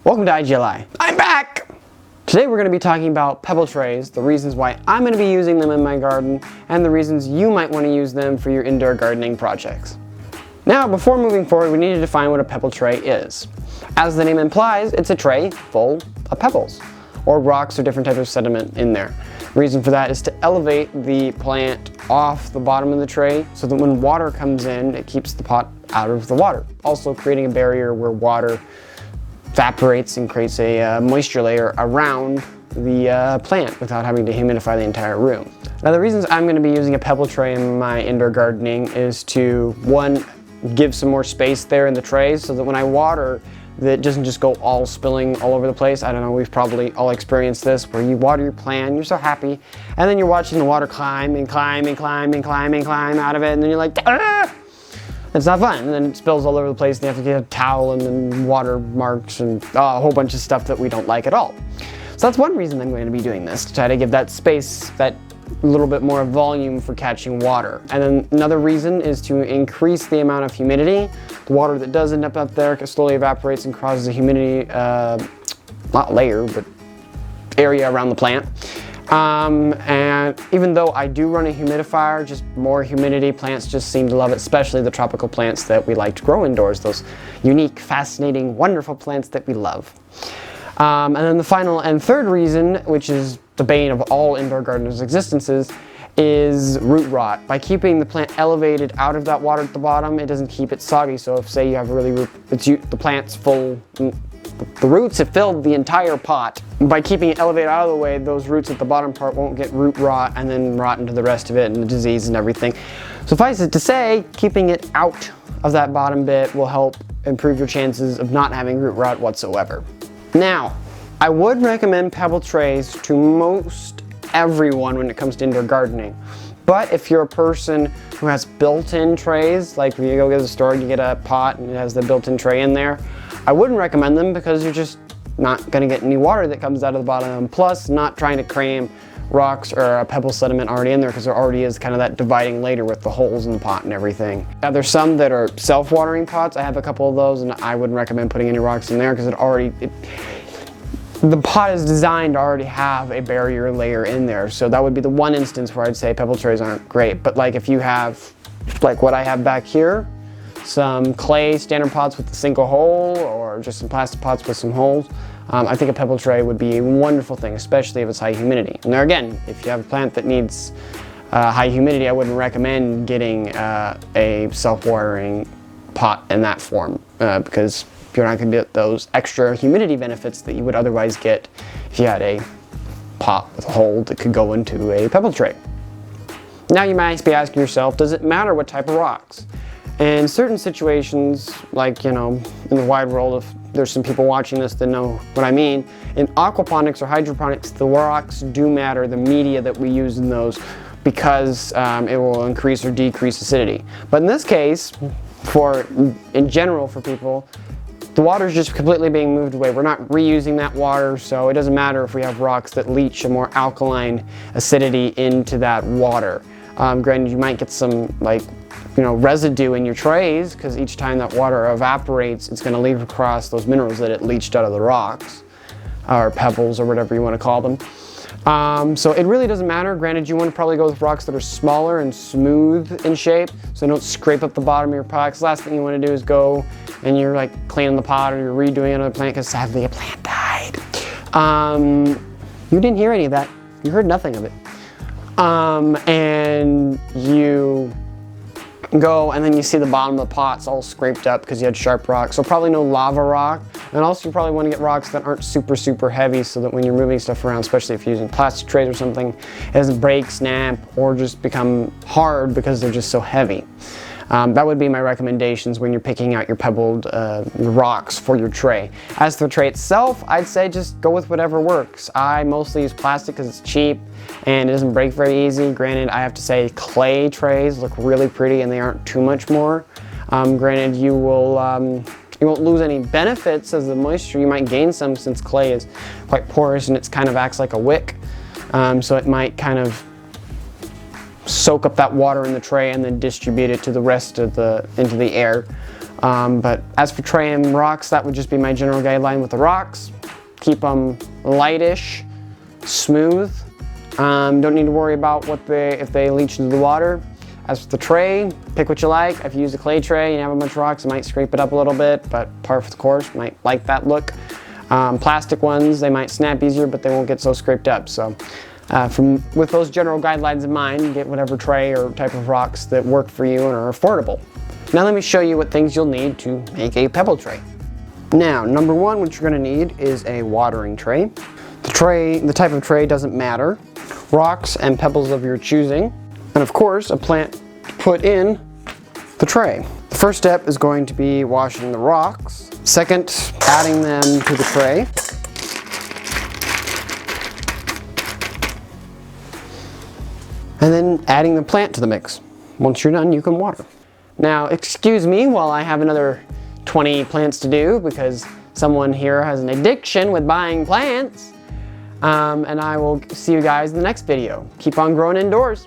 Welcome to IGLI. I'm back! Today we're going to be talking about pebble trays, the reasons why I'm going to be using them in my garden, and the reasons you might want to use them for your indoor gardening projects. Now, before moving forward, we need to define what a pebble tray is. As the name implies, it's a tray full of pebbles, or rocks or different types of sediment in there. The reason for that is to elevate the plant off the bottom of the tray so that when water comes in, it keeps the pot out of the water. Also creating a barrier where water evaporates and creates a moisture layer around the plant without having to humidify the entire room. Now, the reasons I'm going to be using a pebble tray in my indoor gardening is to, one, give some more space there in the trays so that when I water, that doesn't just go all spilling all over the place. I don't know, we've probably all experienced this, where you water your plant, you're so happy, and then you're watching the water climb and climb and climb and climb and climb out of it, and then you're like, ah! It's not fun, and then it spills all over the place, and you have to get a towel and then water marks and a whole bunch of stuff that we don't like at all. So that's one reason I'm going to be doing this, to try to give that space, that little bit more volume for catching water. And then another reason is to increase the amount of humidity. The water that does end up there slowly evaporates and causes a humidity, not layer, but area around the plant. And even though I do run a humidifier, just more humidity, plants just seem to love it, especially the tropical plants that we like to grow indoors, those unique, fascinating, wonderful plants that we love. And then the final and third reason, which is the bane of all indoor gardeners' existences, is root rot. By keeping the plant elevated out of that water at the bottom, it doesn't keep it soggy. So if, say, you have a really the plant's full, the roots have filled the entire pot. By keeping it elevated out of the way, those roots at the bottom part won't get root rot and then rot into the rest of it and the disease and everything. Suffice it to say, keeping it out of that bottom bit will help improve your chances of not having root rot whatsoever. Now, I would recommend pebble trays to most everyone when it comes to indoor gardening. But if you're a person who has built-in trays, like when you go to the store and you get a pot and it has the built-in tray in there, I wouldn't recommend them because you're just not going to get any water that comes out of the bottom of them. Plus, not trying to cram rocks or a pebble sediment already in there, because there already is kind of that dividing layer with the holes in the pot and everything. Now, there's some that are self-watering pots. I have a couple of those, and I wouldn't recommend putting any rocks in there because the pot is designed to already have a barrier layer in there. So that would be the one instance where I'd say pebble trays aren't great. But like if you have, like what I have back here, some clay standard pots with a single hole, or just some plastic pots with some holes, I think a pebble tray would be a wonderful thing, especially if it's high humidity. And there again, if you have a plant that needs high humidity, I wouldn't recommend getting a self-watering pot in that form because you're not going to get those extra humidity benefits that you would otherwise get if you had a pot with a hole that could go into a pebble tray. Now you might be asking yourself, does it matter what type of rocks? In certain situations, like, you know, in the wide world, if there's some people watching this that know what I mean, in aquaponics or hydroponics, the rocks do matter, the media that we use in those, because it will increase or decrease acidity. But in this case, in general for people, the water is just completely being moved away. We're not reusing that water, so it doesn't matter if we have rocks that leach a more alkaline acidity into that water. Granted, you might get some, like, you know, residue in your trays, because each time that water evaporates, it's going to leave across those minerals that it leached out of the rocks, or pebbles, or whatever you want to call them. So it really doesn't matter. Granted, you want to probably go with rocks that are smaller and smooth in shape, so don't scrape up the bottom of your pot. The last thing you want to do is go and you're like cleaning the pot or you're redoing another plant because sadly a plant died. You didn't hear any of that. You heard nothing of it. And you go and then you see the bottom of the pot's all scraped up because you had sharp rocks. So probably no lava rock. And also you probably want to get rocks that aren't super, super heavy so that when you're moving stuff around, especially if you're using plastic trays or something, it doesn't break, snap, or just become hard because they're just so heavy. That would be my recommendations when you're picking out your pebbled rocks for your tray. As for the tray itself, I'd say just go with whatever works. I mostly use plastic because it's cheap and it doesn't break very easy. Granted, I have to say clay trays look really pretty and they aren't too much more. Granted, you won't lose any benefits as the moisture. You might gain some since clay is quite porous and it kind of acts like a wick. So it might kind of soak up that water in the tray and then distribute it to the rest of into the air. But as for tray and rocks, that would just be my general guideline with the rocks. Keep them lightish, smooth. Don't need to worry about if they leach into the water. As for the tray, pick what you like. If you use a clay tray and you have a bunch of rocks, it might scrape it up a little bit, but par for the course, might like that look. Plastic ones, they might snap easier, but they won't get so scraped up. So with those general guidelines in mind, get whatever tray or type of rocks that work for you and are affordable. Now let me show you what things you'll need to make a pebble tray. Now, number one, what you're gonna need is a watering tray. The type of tray doesn't matter. Rocks and pebbles of your choosing. And of course, a plant to put in the tray. The first step is going to be washing the rocks. Second, adding them to the tray. And then adding the plant to the mix. Once you're done, you can water. Now, excuse me while I have another 20 plants to do because someone here has an addiction with buying plants. And I will see you guys in the next video. Keep on growing indoors.